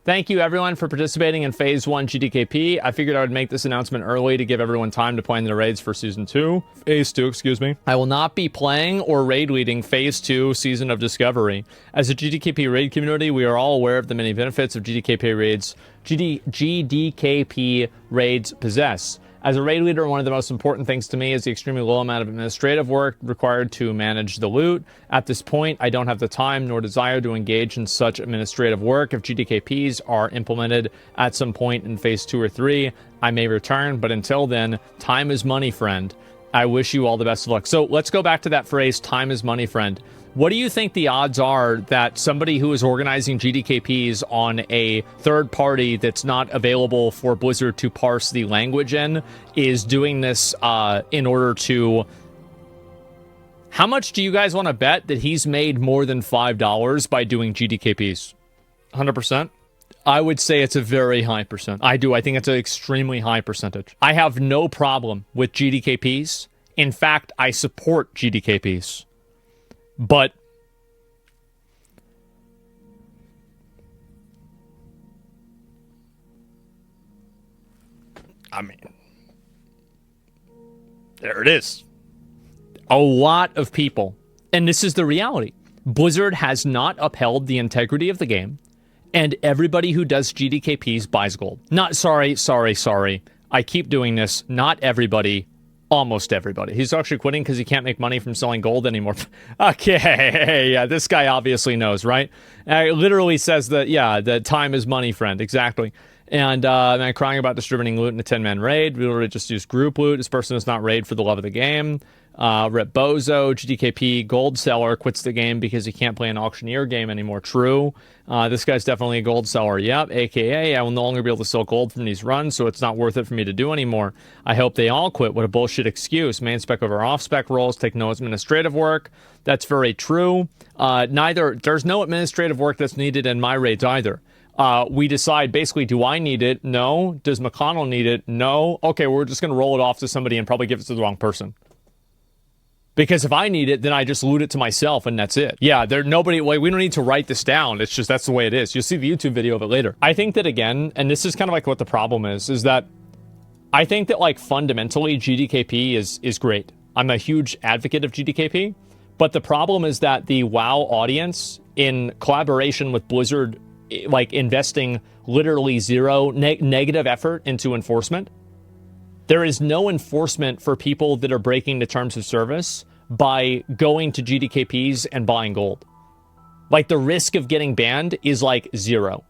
Thank you, everyone, for participating in Phase 1 GDKP. I figured I would make this announcement early to give everyone time to plan their raids for Season 2. Phase 2, excuse me. I will not be playing or raid leading Phase 2 Season of Discovery. As a GDKP raid community, we are all aware of the many benefits of GDKP raids possess. As a raid leader, one of the most important things to me is the extremely low amount of administrative work required to manage the loot. At this point, I don't have the time nor desire to engage in such administrative work. If GDKPs are implemented at some point in Phase 2 or 3, I may return, but until then, time is money, friend. I wish you all the best of luck. So let's go back to that phrase, time is money, friend. What do you think the odds are that somebody who is organizing GDKPs on a third party that's not available for Blizzard to parse the language in is doing this in order to... How much do you guys want to bet that he's made more than $5 by doing GDKPs? 100%? I would say it's a very high percent. I do. I think it's an extremely high percentage. I have no problem with GDKPs. In fact, I support GDKPs. But I mean, there it is. A lot of people, and this is the reality. Blizzard has not upheld the integrity of the game, and everybody who does GDKPs buys gold. Not sorry. I keep doing this. Not everybody. Almost everybody. He's actually quitting because he can't make money from selling gold anymore. Okay, yeah, this guy obviously knows, right? It literally says that, yeah, the time is money, friend. Exactly. And man, crying about distributing loot in a 10-man raid. We literally just use group loot. This person does not raid for the love of the game. Rep Bozo, GDKP, gold seller, quits the game because he can't play an auctioneer game anymore. True. This guy's definitely a gold seller. Yep, aka I will no longer be able to sell gold from these runs, so it's not worth it for me to do anymore. I hope they all quit. What a bullshit excuse. Main spec over off spec roles, take no administrative work. That's very true. There's no administrative work that's needed in my raids either. We decide basically, do I need it? No. Does McConnell need it? No. Okay, we're just going to roll it off to somebody and probably give it to the wrong person. Because if I need it, then I just loot it to myself and that's it. Yeah, we don't need to write this down. It's just, that's the way it is. You'll see the YouTube video of it later. I think that again, and this is kind of like what the problem is that I think that like fundamentally GDKP is great. I'm a huge advocate of GDKP, but the problem is that the WoW audience in collaboration with Blizzard, like investing literally zero negative effort into enforcement. There is no enforcement for people that are breaking the terms of service by going to GDKPs and buying gold. Like, the risk of getting banned is like zero.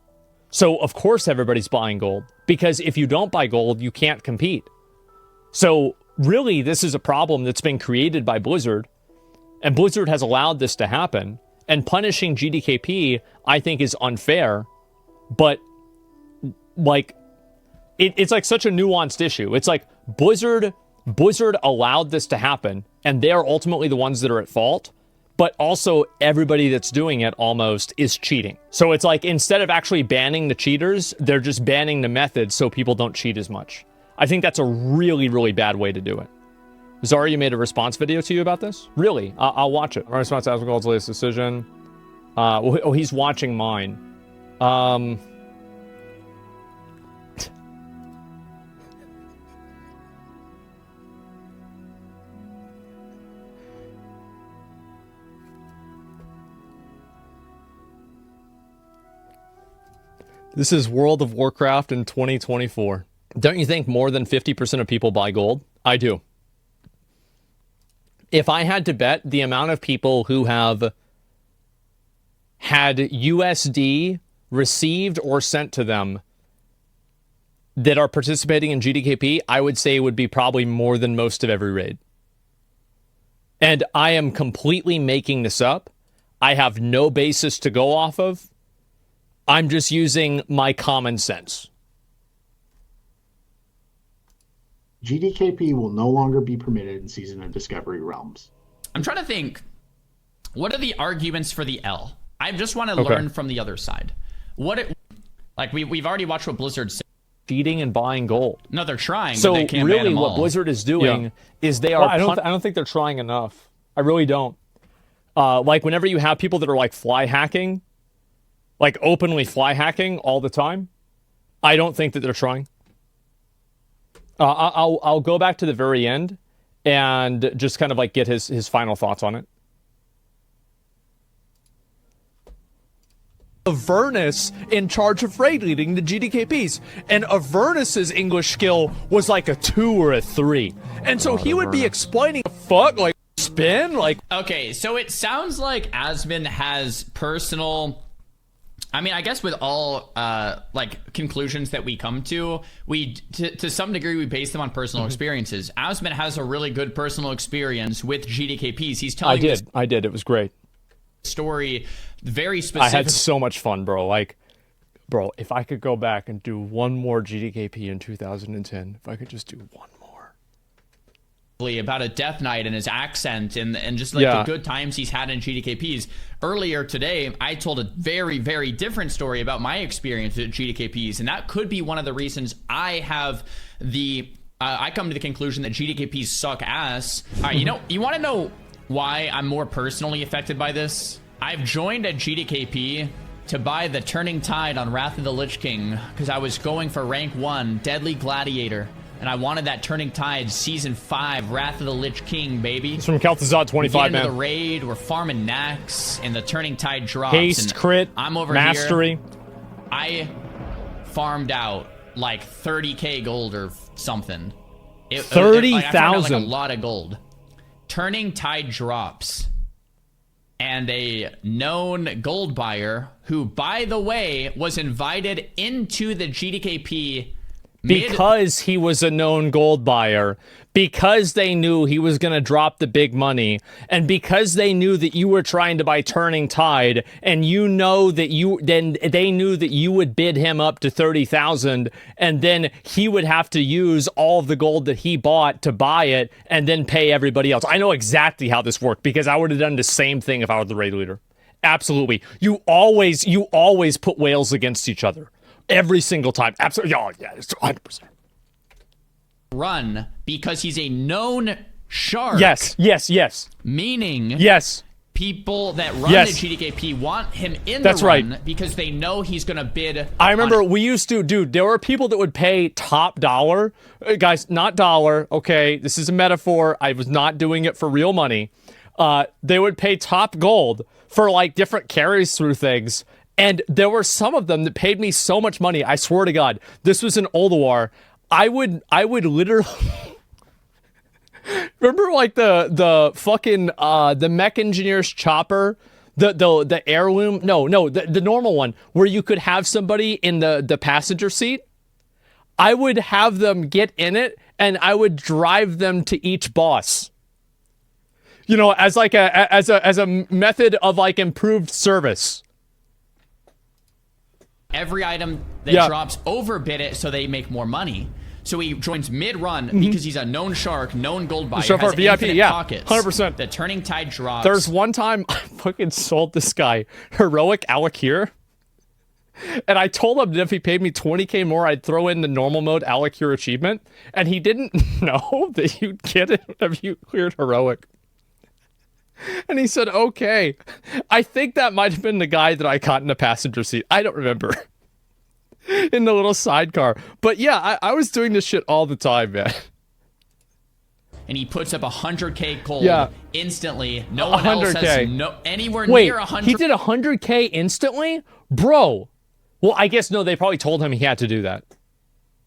So, of course, everybody's buying gold. Because if you don't buy gold, you can't compete. So, really, this is a problem that's been created by Blizzard. And Blizzard has allowed this to happen. And punishing GDKP, I think, is unfair. But, like... It's like such a nuanced issue. It's like Blizzard allowed this to happen, and they're ultimately the ones that are at fault, but also everybody that's doing it almost is cheating. So it's like instead of actually banning the cheaters, they're just banning the method so people don't cheat as much. I think that's a really, really bad way to do it. Zarya made a response video to you about this? Really? I'll watch it. My response to Asmongold's latest decision. He's watching mine. This is World of Warcraft in 2024. Don't you think more than 50% of people buy gold? I do. If I had to bet the amount of people who have had USD received or sent to them that are participating in GDKP, I would say it would be probably more than most of every raid. And I am completely making this up. I have no basis to go off of. I'm just using my common sense. GDKP will no longer be permitted in Season of Discovery realms. I'm trying to think, what are the arguments for the L? I just want to learn from the other side. We've already watched what Blizzard said. Cheating and buying gold. No, they're trying. So but they can't really, ban them what all. Blizzard is doing is they are. I don't think they're trying enough. I really don't. Like whenever you have people that are like fly hacking, like openly fly hacking all the time. I don't think that they're trying. I'll go back to the very end and just kind of like get his final thoughts on it. Avernus in charge of raid leading the GDKPs, and Avernus's English skill was like a 2 or a 3, and so he would be explaining fuck like spin like. Okay, so it sounds like Asmon has personal. I mean, I guess with all like conclusions that we come to, we to some degree we base them on personal experiences. Asmon has a really good personal experience with GDKPs. He's telling. I did. It was great. Story very specific. I had so much fun, bro. Like, bro, if I could go back and do one more GDKP in 2010, if I could just do one more. About a Death Knight and his accent and just like the good times he's had in GDKPs. Earlier today, I told a very, very different story about my experience at GDKPs, and that could be one of the reasons I have the I come to the conclusion that GDKPs suck ass. All right, you want to know why I'm more personally affected by this? I've joined a GDKP to buy the Turning Tide on Wrath of the Lich King because I was going for rank 1 Deadly Gladiator, and I wanted that Turning Tide Season 5 Wrath of the Lich King, baby. It's from Kel'Thuzad 25, man. The raid, we're farming Nax, and the Turning Tide drops. Haste, crit, I'm over mastery. Here. I farmed out like 30k gold or something. 30,000. Like a lot of gold. Turning Tide drops, and a known gold buyer who, by the way, was invited into the GDKP because he was a known gold buyer, because they knew he was going to drop the big money, and because they knew that you were trying to buy Turning Tide, and they knew that you would bid him up to 30,000, and then he would have to use all of the gold that he bought to buy it and then pay everybody else. I know exactly how this worked because I would have done the same thing if I were the raid leader. Absolutely. You always put whales against each other. Every single time. Absolutely. Oh, yeah, it's 100%. Run because he's a known shark. Yes. Meaning people that run the GDKP want him in the run because they know he's going to bid. I remember we used to, dude, there were people that would pay top dollar. Guys, not dollar, okay? This is a metaphor. I was not doing it for real money. They would pay top gold for like different carries through things. And there were some of them that paid me so much money. I swear to God, this was in Ulduar. I would literally remember like the fucking the mech engineer's chopper, the heirloom. No, the normal one where you could have somebody in the passenger seat. I would have them get in it, and I would drive them to each boss. You know, as like a method of like improved service. Every item that drops overbid it so they make more money. So he joins mid-run because he's a known shark, known gold buyer, shark has VIP, infinite pockets. 100%. The Turning Tide drops. There's one time I fucking sold this guy heroic Alakir, and I told him that if he paid me 20k more, I'd throw in the normal mode Alakir achievement, and he didn't know that you'd get it if you cleared heroic. And he said, okay. I think that might have been the guy that I caught in the passenger seat. I don't remember. In the little sidecar. But yeah, I was doing this shit all the time, man. And he puts up 100k gold instantly. No one 100K. else has anywhere near 100. He did 100k instantly? Bro. Well, I guess no, they probably told him he had to do that.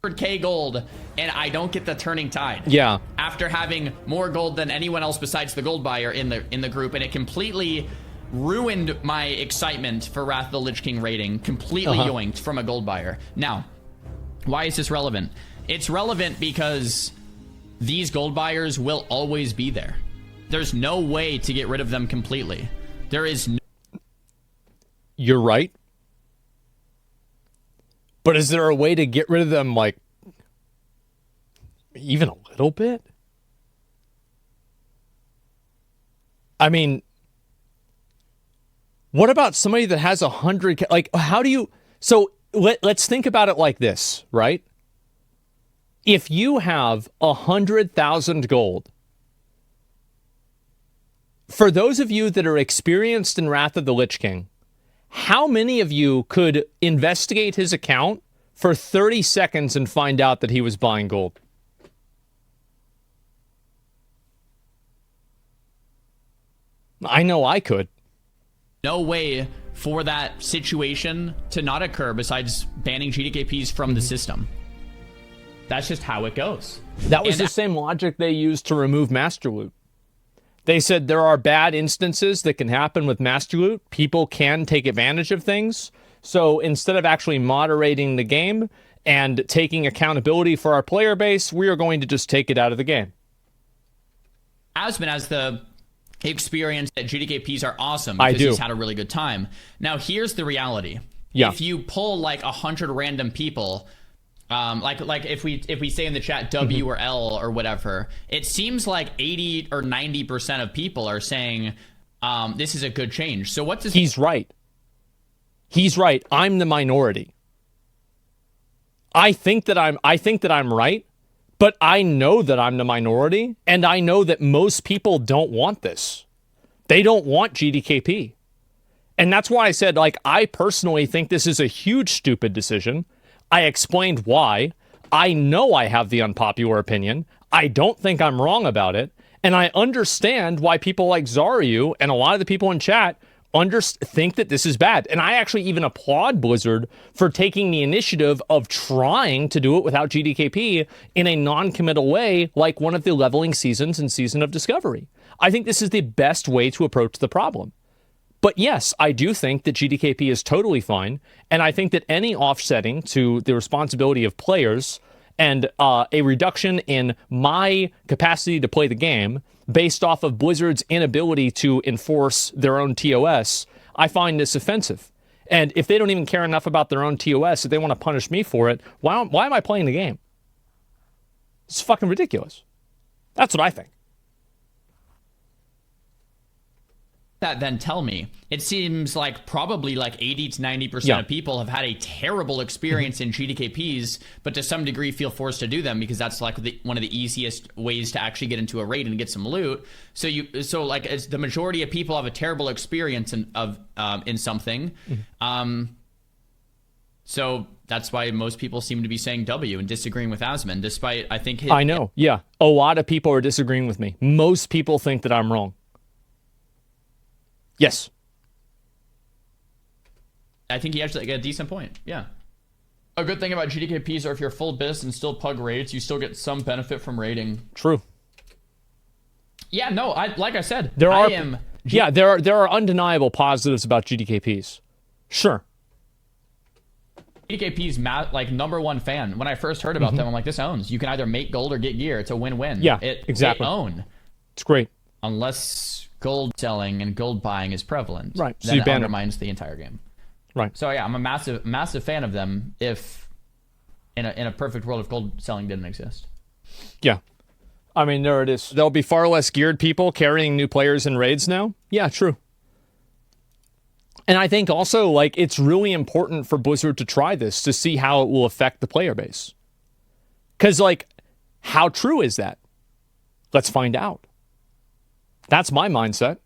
100k gold, and I don't get the Turning Tide. Yeah. After having more gold than anyone else besides the gold buyer in the group, and it completely ruined my excitement for Wrath of the Lich King raiding. Completely yoinked from a gold buyer. Now, why is this relevant? It's relevant because these gold buyers will always be there. There's no way to get rid of them completely. There is no... You're right. But is there a way to get rid of them, like, even a little bit? I mean, what about somebody that has 100k? Like, how do you... So, let's think about it like this, right? If you have 100,000 gold, for those of you that are experienced in Wrath of the Lich King, How many of you could investigate his account for 30 seconds and find out that he was buying gold? I know I could. No way for that situation to not occur besides banning GDKPs from the system. That's just how it goes. That was the same logic they used to remove Master Loot. They said there are bad instances that can happen with Master Loot. People can take advantage of things. So instead of actually moderating the game and taking accountability for our player base, we are going to just take it out of the game. Asmon has the experience that GDKPs are awesome because he's had a really good time. Now, here's the reality. Yeah. If you pull like 100 random people, like if we say in the chat W or L or whatever, it seems like 80 or 90% of people are saying this is a good change. So what's this? He's right. He's right. I'm the minority. I think that I'm right, but I know that I'm the minority, and I know that most people don't want this. They don't want GDKP. And that's why I said, like, I personally think this is a huge stupid decision. I explained why. I know I have the unpopular opinion. I don't think I'm wrong about it. And I understand why people like Zaryu and a lot of the people in chat think that this is bad. And I actually even applaud Blizzard for taking the initiative of trying to do it without GDKP in a non-committal way, like one of the leveling seasons in Season of Discovery. I think this is the best way to approach the problem. But yes, I do think that GDKP is totally fine, and I think that any offsetting to the responsibility of players and a reduction in my capacity to play the game based off of Blizzard's inability to enforce their own TOS, I find this offensive. And if they don't even care enough about their own TOS, if they want to punish me for it, why am I playing the game? It's fucking ridiculous. That's what I think. That then tell me, it seems like probably like 80 to 90% of people have had a terrible experience in GDKPs, but to some degree feel forced to do them because that's like one of the easiest ways to actually get into a raid and get some loot. So as the majority of people have a terrible experience in something. So that's why most people seem to be saying W and disagreeing with Asmon, despite I think I know. Yeah, a lot of people are disagreeing with me. Most people think that I'm wrong. Yes. I think he actually got a decent point. Yeah. A good thing about GDKPs are if you're full BIS and still pug raids, you still get some benefit from raiding. True. Yeah, no, like I said, there are undeniable positives about GDKPs. Sure. GDKP's like #1 fan. When I first heard about them, I'm like, this owns. You can either make gold or get gear. It's a win-win. Yeah, exactly. They own. It's great. Unless gold selling and gold buying is prevalent. Right. Then it undermines the entire game. Right. So yeah, I'm a massive fan of them if in a perfect world if gold selling didn't exist. Yeah. I mean, there it is. There'll be far less geared people carrying new players in raids now. Yeah, true. And I think also, like, it's really important for Blizzard to try this to see how it will affect the player base. Because, like, how true is that? Let's find out. That's my mindset.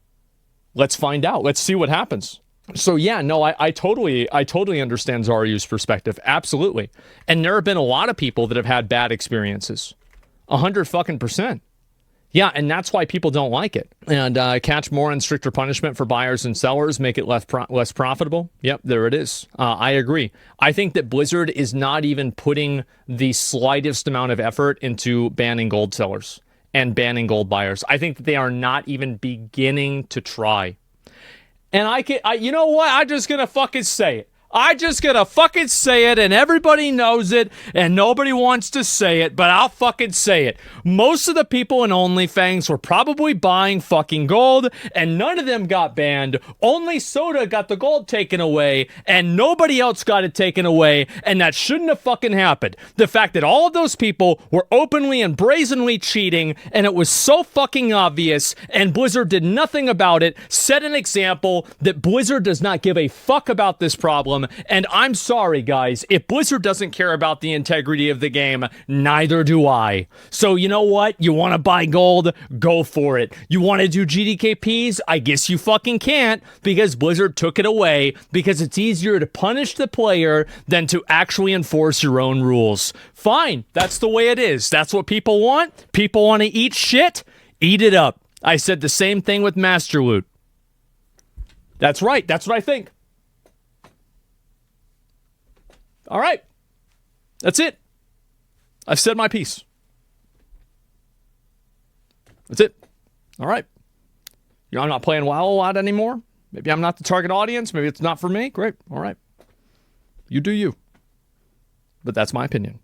Let's find out. Let's see what happens. So yeah, no, I totally understand Zaryu's perspective. Absolutely. And there have been a lot of people that have had bad experiences. 100%. Yeah, and that's why people don't like it. And catch more and stricter punishment for buyers and sellers, make it less profitable. Yep, there it is. I agree. I think that Blizzard is not even putting the slightest amount of effort into banning gold sellers and banning gold buyers. I think that they are not even beginning to try. And you know what? I'm just going to fucking say it. I'm just gonna fucking say it, and everybody knows it, and nobody wants to say it, but I'll fucking say it. Most of the people in OnlyFans were probably buying fucking gold, and none of them got banned. Only Soda got the gold taken away, and nobody else got it taken away, and that shouldn't have fucking happened. The fact that all of those people were openly and brazenly cheating, and it was so fucking obvious, and Blizzard did nothing about it, set an example that Blizzard does not give a fuck about this problem, problem. And I'm sorry, guys. If Blizzard doesn't care about the integrity of the game, neither do I. So you know what? You want to buy gold? Go for it. You want to do GDKPs? I guess you fucking can't, because Blizzard took it away because it's easier to punish the player than to actually enforce your own rules. Fine. That's the way it is. That's what people want. People want to eat shit. Eat it up. I said the same thing with Master Loot. That's right. That's what I think. All right. That's it. I've said my piece. That's it. All right. You know, I'm not playing WoW a lot anymore. Maybe I'm not the target audience. Maybe it's not for me. Great. All right. You do you. But that's my opinion.